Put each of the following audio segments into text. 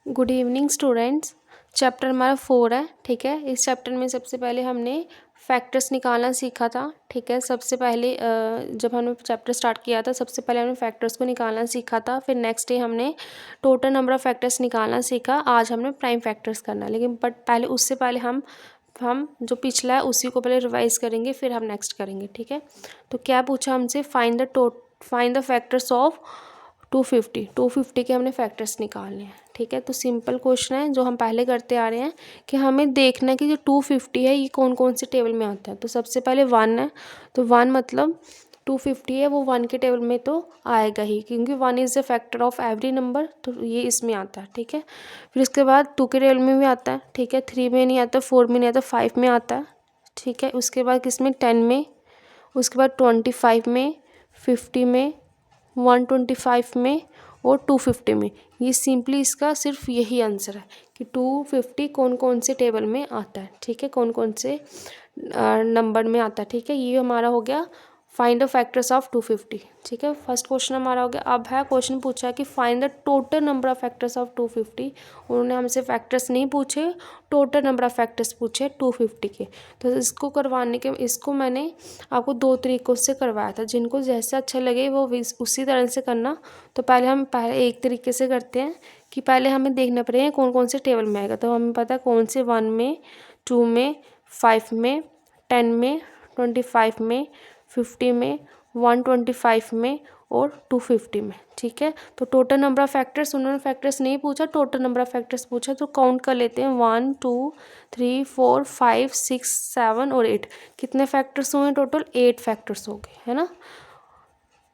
Good evening students. Chapter हमारा 4 है। ठीक है, इस चैप्टर में सबसे पहले हमने फैक्टर्स निकालना सीखा था। ठीक है, सबसे पहले जब हमने चैप्टर स्टार्ट किया था सबसे पहले हमने फैक्टर्स को निकालना सीखा था। फिर नेक्स्ट डे हमने टोटल नंबर ऑफ फैक्टर्स निकालना सीखा। आज हमने प्राइम फैक्टर्स करना, लेकिन बट पहले उससे पहले हम जो पिछला है उसी को पहले रिवाइज करेंगे, फिर हम नेक्स्ट करेंगे। ठीक है, तो क्या पूछा हमसे, फाइंड द फैक्टर्स ऑफ 250 के हमने फैक्टर्स निकालने हैं। ठीक है, तो सिंपल क्वेश्चन है जो हम पहले करते आ रहे हैं कि हमें देखना है कि जो 250 है ये कौन कौन से टेबल में आता है। तो सबसे पहले 1 है, तो 1 मतलब 250 है वो 1 के टेबल में तो आएगा ही, क्योंकि 1 is the factor of every number, तो ये इसमें आता है। ठीक है, फिर उसके बाद 2 के टेबल में भी आता है। ठीक है, 3 में नहीं आता, 4 में नहीं आता, 5 में आता है। ठीक है, उसके बाद किसमें, 10 में, उसके बाद 25 में, 50 में, 125 में और 250 में। ये सिंपली इसका सिर्फ यही आंसर है कि 250 कौन कौन से टेबल में आता है। ठीक है, कौन कौन से नंबर में आता है। ठीक है, ये हमारा हो गया फाइंड द फैक्टर्स ऑफ 250। ठीक है, फर्स्ट क्वेश्चन हमारा हो गया। अब है क्वेश्चन पूछा है कि find the total number of factors of 250। उन्होंने हमसे फैक्टर्स नहीं पूछे, टोटल नंबर ऑफ फैक्टर्स पूछे 250 के। तो इसको करवाने के इसको मैंने आपको 2 तरीक़ों से करवाया था, जिनको जैसे अच्छा लगे वो उसी तरह से करना। तो पहले एक तरीके से करते हैं कि पहले हमें देखना पड़ेगा कौन कौन से टेबल में आएगा। तो हमें पता है कौन से 1 में, 2 में, 5 में, 10 में, 25 में, 50 में, 125 में और 250 में। ठीक है, तो टोटल नंबर ऑफ फैक्टर्स उन्होंने फैक्टर्स नहीं पूछा, टोटल नंबर ऑफ फैक्टर्स पूछा। तो काउंट कर लेते हैं, 1 2 3 4 5 6 7 और 8। कितने फैक्टर्स हुए टोटल, 8 फैक्टर्स हो गए, है ना।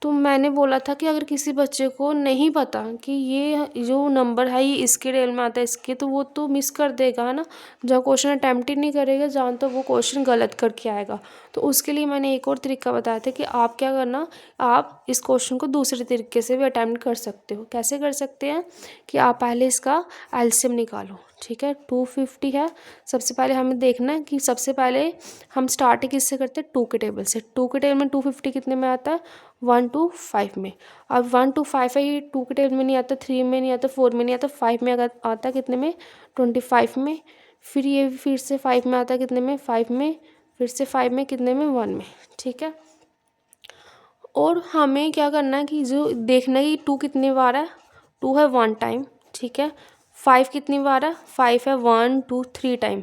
तो मैंने बोला था कि अगर किसी बच्चे को नहीं पता कि ये जो नंबर है ये इसके टेबल में आता है इसके, तो वो तो मिस कर देगा, है ना। जब क्वेश्चन अटैम्प्ट ही नहीं करेगा जहाँ तो वो क्वेश्चन गलत करके आएगा। तो उसके लिए मैंने एक और तरीका बताया था कि आप क्या करना, आप इस क्वेश्चन को दूसरे तरीके से भी अटैम्प्ट कर सकते हो। कैसे कर सकते हैं कि आप पहले इसका एलसीएम निकालो। ठीक है, 250 है, सबसे पहले हमें देखना है कि सबसे पहले हम स्टार्ट किससे करते हैं, 2 के टेबल से। 2 के टेबल में 250 कितने में आता है, 1 to 5 में। अब 1 to 5 है, ये 2 के टेबल में नहीं आता, 3 में नहीं आता, 4 में नहीं आता, 5 में आता कितने में, 25 में। फिर ये फिर से 5 में आता कितने में, 5 में, फिर से 5 में, कितने में, 1 में। ठीक है, और हमें क्या करना है कि जो देखना है कि 2 कितनी बार है, 2 है 1 टाइम। ठीक है, 5 कितनी बार है, 5 है 1 2 3 टाइम।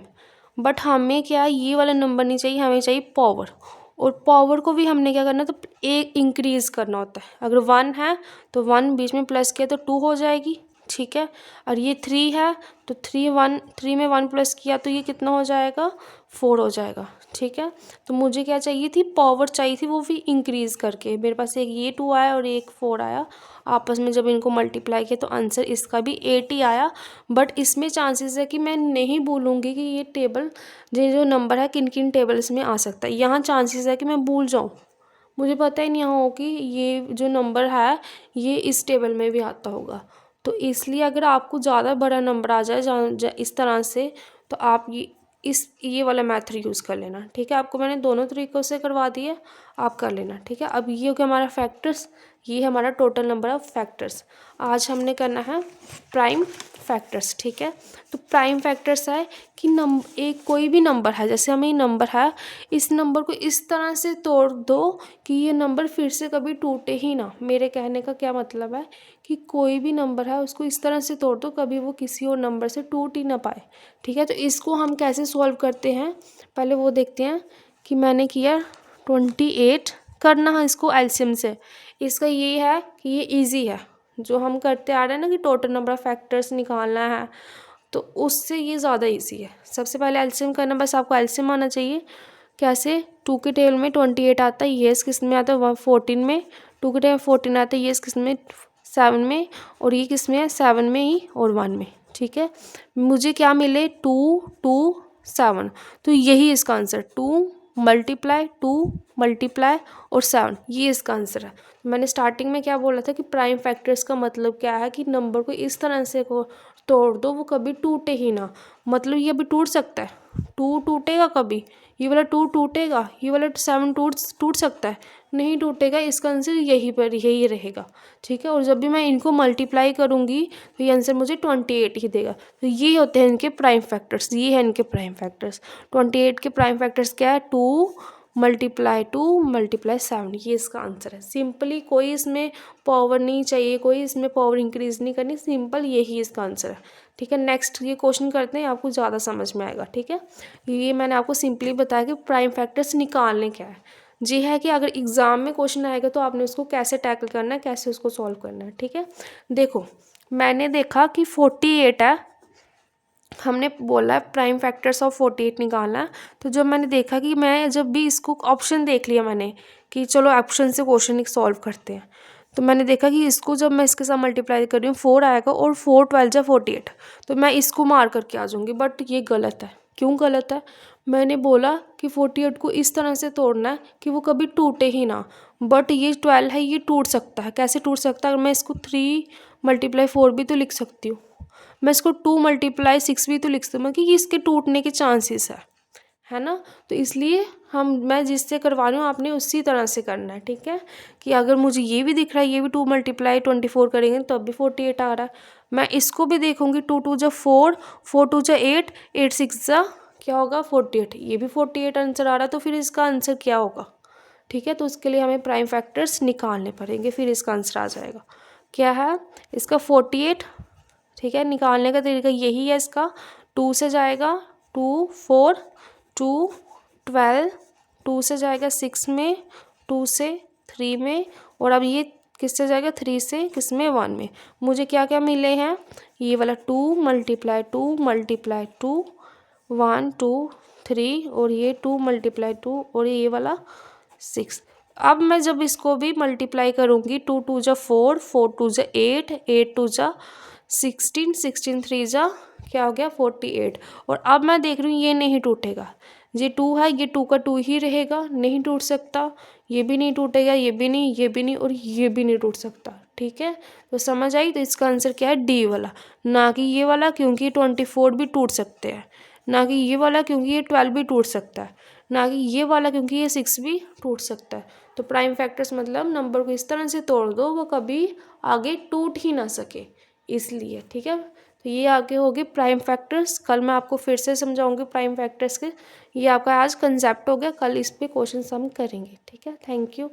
बट हमें क्या ये वाला नंबर नहीं चाहिए, हमें चाहिए पावर। और पावर को भी हमने क्या करना है, तो एक इंक्रीज़ करना होता है। अगर 1 है तो 1 बीच में प्लस किया तो 2 हो जाएगी। ठीक है, और ये 3 है तो 3 में 1 प्लस किया तो ये कितना हो जाएगा, 4 हो जाएगा। ठीक है, तो मुझे क्या चाहिए थी, पावर चाहिए थी, वो भी इंक्रीज़ करके। मेरे पास एक ये 2 आया और एक 4 आया, आपस में जब इनको मल्टीप्लाई किया तो आंसर इसका भी 8 ही आया। बट इसमें चांसेस है कि मैं नहीं भूलूंगी कि ये टेबल जो नंबर है किन किन टेबल्स में आ सकता है। यहाँ चांसेस है कि मैं भूल जाऊँ, मुझे पता ही नहीं हो कि ये जो नंबर है ये इस टेबल में भी आता होगा। तो इसलिए अगर आपको ज़्यादा बड़ा नंबर आ जाए इस तरह से, तो आप ये वाला मेथड यूज़ कर लेना। ठीक है, आपको मैंने दोनों तरीक़ों से करवा दिया, आप कर लेना। ठीक है, अब ये हो गया हमारा फैक्टर्स, ये हमारा टोटल नंबर ऑफ फैक्टर्स। आज हमने करना है प्राइम फैक्टर्स। ठीक है, तो प्राइम फैक्टर्स है कि एक कोई भी नंबर है, जैसे हमें ये नंबर है, इस नंबर को इस तरह से तोड़ दो कि ये नंबर फिर से कभी टूटे ही ना। मेरे कहने का क्या मतलब है कि कोई भी नंबर है उसको इस तरह से तोड़ दो कभी वो किसी और नंबर से टूट ही ना पाए। ठीक है, तो इसको हम कैसे सॉल्व करते हैं, पहले वो देखते हैं कि मैंने किया 28 करना है इसको एलसीएम से। इसका ये है कि ये इजी है, जो हम करते आ रहे हैं ना कि टोटल नंबर ऑफ फैक्टर्स निकालना है, तो उससे ये ज़्यादा इजी है। सबसे पहले एलसीएम करना, बस आपको एलसीएम आना चाहिए। कैसे, 2 के टेबल में 28 आता है, ये इस किस में आता है, 14 में। 2 के टेबल में 14 आता है, ये इस किस में, 7 में। और ये किस में है, 7 में ही और 1 में। ठीक है, मुझे क्या मिले, 2 2 7, तो यही इसका आंसर, 2 मल्टीप्लाई 2 मल्टीप्लाई और 7, ये इसका आंसर है। मैंने स्टार्टिंग में क्या बोला था कि प्राइम फैक्टर्स का मतलब क्या है कि नंबर को इस तरह से को तोड़ दो वो कभी टूटे ही ना। मतलब ये अभी टूट सकता है, 2 टूटेगा कभी, ये वाला 2 टूटेगा, ये वाला 7 टूट सकता है, नहीं टूटेगा। इसका आंसर यही रहेगा, ठीक है। और जब भी मैं इनको मल्टीप्लाई करूँगी तो ये आंसर मुझे 28 ही देगा। तो ये होते हैं इनके प्राइम फैक्टर्स, ये है इनके प्राइम फैक्टर्स। 28 के प्राइम फैक्टर्स क्या है, 2 × 7, ये इसका आंसर है। सिंपली कोई इसमें पावर नहीं चाहिए, कोई इसमें पावर इंक्रीज नहीं करनी, सिंपल यही इसका आंसर है, ठीक है। नेक्स्ट ये क्वेश्चन करते हैं, आपको ज़्यादा समझ में आएगा, ठीक है। ये मैंने आपको सिंपली बताया कि प्राइम फैक्टर्स निकालने क्या है। जी है कि अगर एग्ज़ाम में क्वेश्चन आएगा तो आपने उसको कैसे टैकल करना है, कैसे उसको सॉल्व करना है, ठीक है। देखो मैंने देखा कि 48 है, हमने बोला है प्राइम फैक्टर्स ऑफ 48 निकालना है। तो जब मैंने देखा कि मैं जब भी इसको ऑप्शन देख लिया मैंने कि चलो ऑप्शन से क्वेश्चन सॉल्व करते हैं, तो मैंने देखा कि इसको जब मैं इसके साथ मल्टीप्लाई कर रही हूँ 4 आएगा और 4 12 जा 48, तो मैं इसको मार करके आ जाऊँगी। बट ये गलत है। क्यों गलत है? मैंने बोला कि 48 को इस तरह से तोड़ना है कि वो कभी टूटे ही ना। बट ये 12 है, ये टूट सकता है। कैसे टूट सकता है? मैं इसको 3 × 4 भी तो लिख सकती हूँ, मैं इसको 2 × 6 भी तो लिख सकती हूँ, कि इसके टूटने के चांसेस है ना। तो इसलिए मैं जिससे करवा रही हूँ आपने उसी तरह से करना है, ठीक है। कि अगर मुझे ये भी दिख रहा है, ये भी 2 × 24 करेंगे तब भी 48 आ रहा है, मैं इसको भी देखूंगी 2 2 जा 4, 4 2 जा 8, 8 6 जा क्या होगा 48, ये भी 48 आंसर आ रहा है। तो फिर इसका आंसर क्या होगा, ठीक है। तो उसके लिए हमें प्राइम फैक्टर्स निकालने पड़ेंगे, फिर इसका आंसर आ जाएगा। क्या है इसका 48, ठीक है। निकालने का तरीका यही है इसका, 2 से जाएगा 2 4, 2 12, 2 से जाएगा 6 में, 2 से 3 में, और अब ये किससे जाएगा 3 से किस में 1 में। मुझे क्या क्या मिले हैं, ये वाला 2 × 2 × 2 1 2 3, और ये 2 × 2, और ये वाला 6। अब मैं जब इसको भी मल्टीप्लाई करूँगी 2 2 जा 4, 4 2 जा 8, 8 2 जा 16, 16 3 जा क्या हो गया 48। और अब मैं देख रही हूँ ये नहीं टूटेगा, ये 2 है, ये 2 का 2 ही रहेगा, नहीं टूट सकता। ये भी नहीं टूटेगा, ये भी नहीं, ये भी नहीं, और ये भी नहीं टूट सकता, ठीक है। तो समझ आई। तो इसका आंसर क्या है, डी वाला, ना कि ये वाला, क्योंकि 24 भी टूट सकते हैं, ना कि ये वाला क्योंकि ये 12 भी टूट सकता है, ना कि ये वाला क्योंकि ये 6 भी टूट सकता है। तो प्राइम फैक्टर्स मतलब नंबर को इस तरह से तोड़ दो वो कभी आगे टूट ही ना सके, इसलिए, ठीक है। तो ये आगे होगी प्राइम फैक्टर्स, कल मैं आपको फिर से समझाऊंगी प्राइम फैक्टर्स के। ये आपका आज कंसेप्ट हो गया, कल इस पे क्वेश्चन हम करेंगे, ठीक है। Thank you.